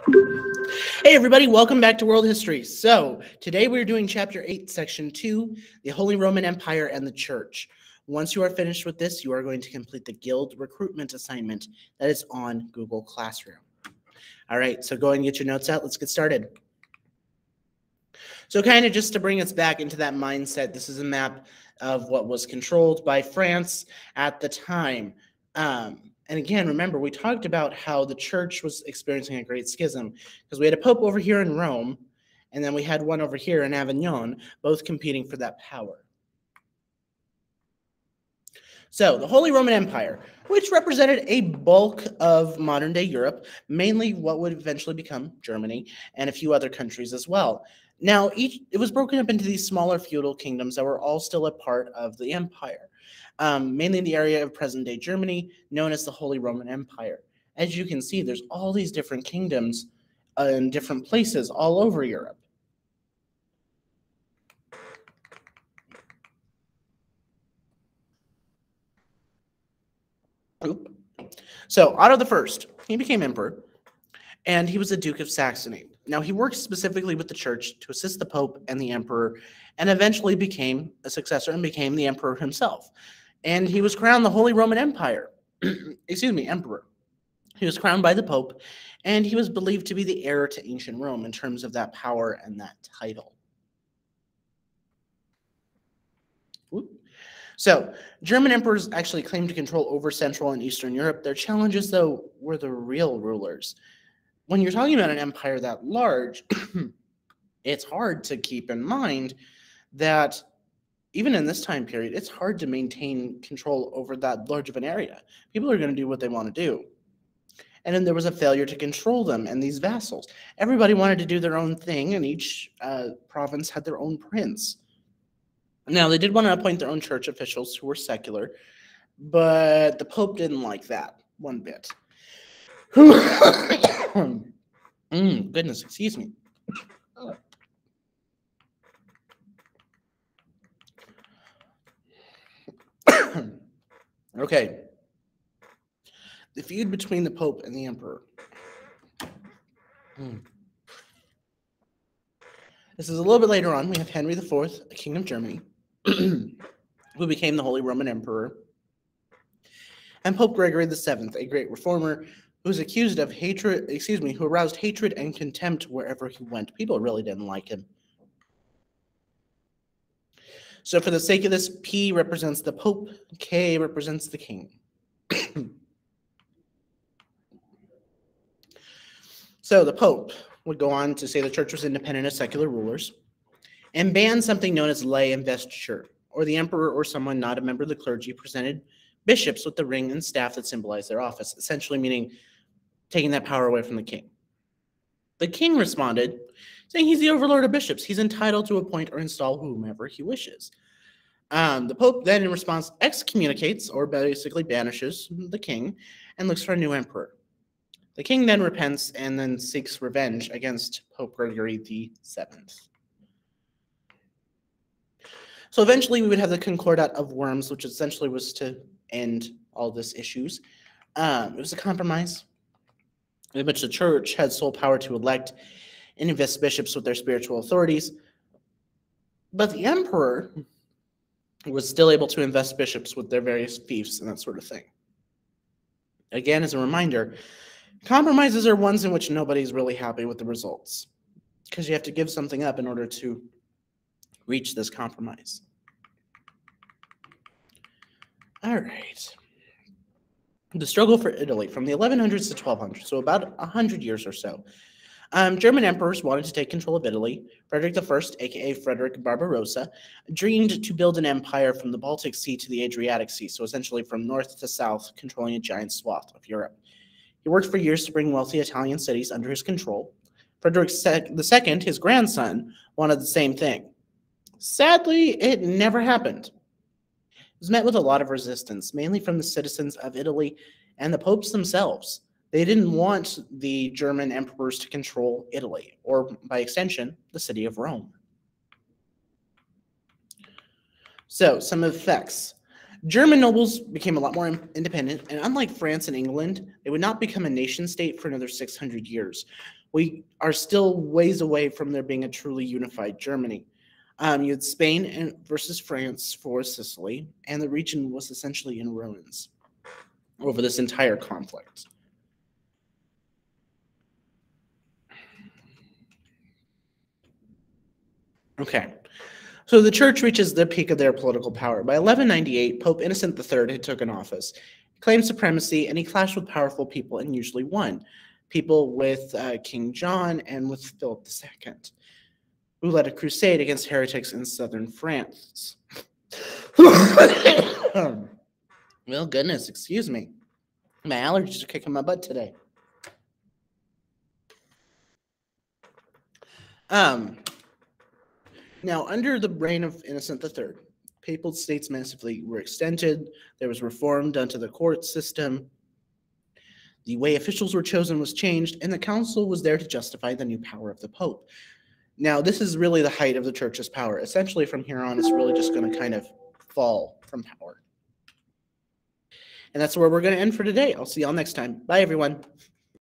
Hey everybody, welcome back to World History. So, today we're doing Chapter 8, Section 2, the Holy Roman Empire and the Church. Once you are finished with this, you are going to complete the Guild recruitment assignment that is on Google Classroom. All right, so go ahead and get your notes out. Let's get started. So kind of just to bring us back into that mindset, this is a map of what was controlled by France at the time. And again, remember, we talked about how the church was experiencing a great schism because we had a pope over here in Rome, and then we had one over here in Avignon, both competing for that power. So the Holy Roman Empire, which represented a bulk of modern-day Europe, mainly what would eventually become Germany, and a few other countries as well. Now, it was broken up into these smaller feudal kingdoms that were all still a part of the empire. Mainly in the area of present-day Germany, known as the Holy Roman Empire. As you can see, there's all these different kingdoms in different places all over Europe. So Otto I, he became emperor, and he was the Duke of Saxony. Now, he worked specifically with the church to assist the Pope and the emperor, and eventually became a successor and became the emperor himself. And he was crowned the Holy Roman Empire, emperor. He was crowned by the Pope, and he was believed to be the heir to ancient Rome in terms of that power and that title. So, German emperors actually claimed to control over Central and Eastern Europe. Their challenges, though, were the real rulers. When you're talking about an empire that large, it's hard to keep in mind that even in this time period, it's hard to maintain control over that large of an area. People are going to do what they want to do. And then there was a failure to control them and these vassals. Everybody wanted to do their own thing, and each province had their own prince. Now, they did want to appoint their own church officials who were secular, but the Pope didn't like that one bit. Goodness, excuse me. Okay. The feud between the Pope and the Emperor. This is a little bit later on. We have Henry IV, the King of Germany, who became the Holy Roman Emperor, and Pope Gregory VII, a great reformer who was accused of who aroused hatred and contempt wherever he went. People really didn't like him. So for the sake of this, P represents the Pope, K represents the King. So the Pope would go on to say the church was independent of secular rulers and ban something known as lay investiture, or the emperor or someone not a member of the clergy presented bishops with the ring and staff that symbolized their office, essentially meaning taking that power away from the king. The king responded, saying he's the overlord of bishops. He's entitled to appoint or install whomever he wishes. The Pope then, in response, excommunicates, or basically banishes, the king and looks for a new emperor. The king then repents and then seeks revenge against Pope Gregory VII. So eventually we would have the Concordat of Worms, which essentially was to end all these issues. It was a compromise in which the church had sole power to elect and invest bishops with their spiritual authorities, but the emperor was still able to invest bishops with their various fiefs and that sort of thing. Again, as a reminder, compromises are ones in which nobody's really happy with the results because you have to give something up in order to reach this compromise. All right. The struggle for Italy from the 1100s to 1200s, so about 100 years or so. German emperors wanted to take control of Italy. Frederick I, aka Frederick Barbarossa, dreamed to build an empire from the Baltic Sea to the Adriatic Sea, so essentially from north to south, controlling a giant swath of Europe. He worked for years to bring wealthy Italian cities under his control. Frederick II, his grandson, wanted the same thing. Sadly, it never happened. It was met with a lot of resistance, mainly from the citizens of Italy and the popes themselves. They didn't want the German emperors to control Italy, or by extension, the city of Rome. So, some effects. German nobles became a lot more independent, and unlike France and England, they would not become a nation state for another 600 years. We are still ways away from there being a truly unified Germany. You had Spain versus France for Sicily, and the region was essentially in ruins over this entire conflict. Okay, so the church reaches the peak of their political power. By 1198, Pope Innocent III had taken office, claimed supremacy, and he clashed with powerful people and usually won. People with King John and with Philip II, who led a crusade against heretics in southern France. Well, goodness, excuse me. My allergies are kicking my butt today. Now, under the reign of Innocent III, papal states massively were extended. There was reform done to the court system. The way officials were chosen was changed, and the council was there to justify the new power of the Pope. Now, this is really the height of the church's power. Essentially, from here on, it's really just going to kind of fall from power. And that's where we're going to end for today. I'll see y'all next time. Bye, everyone.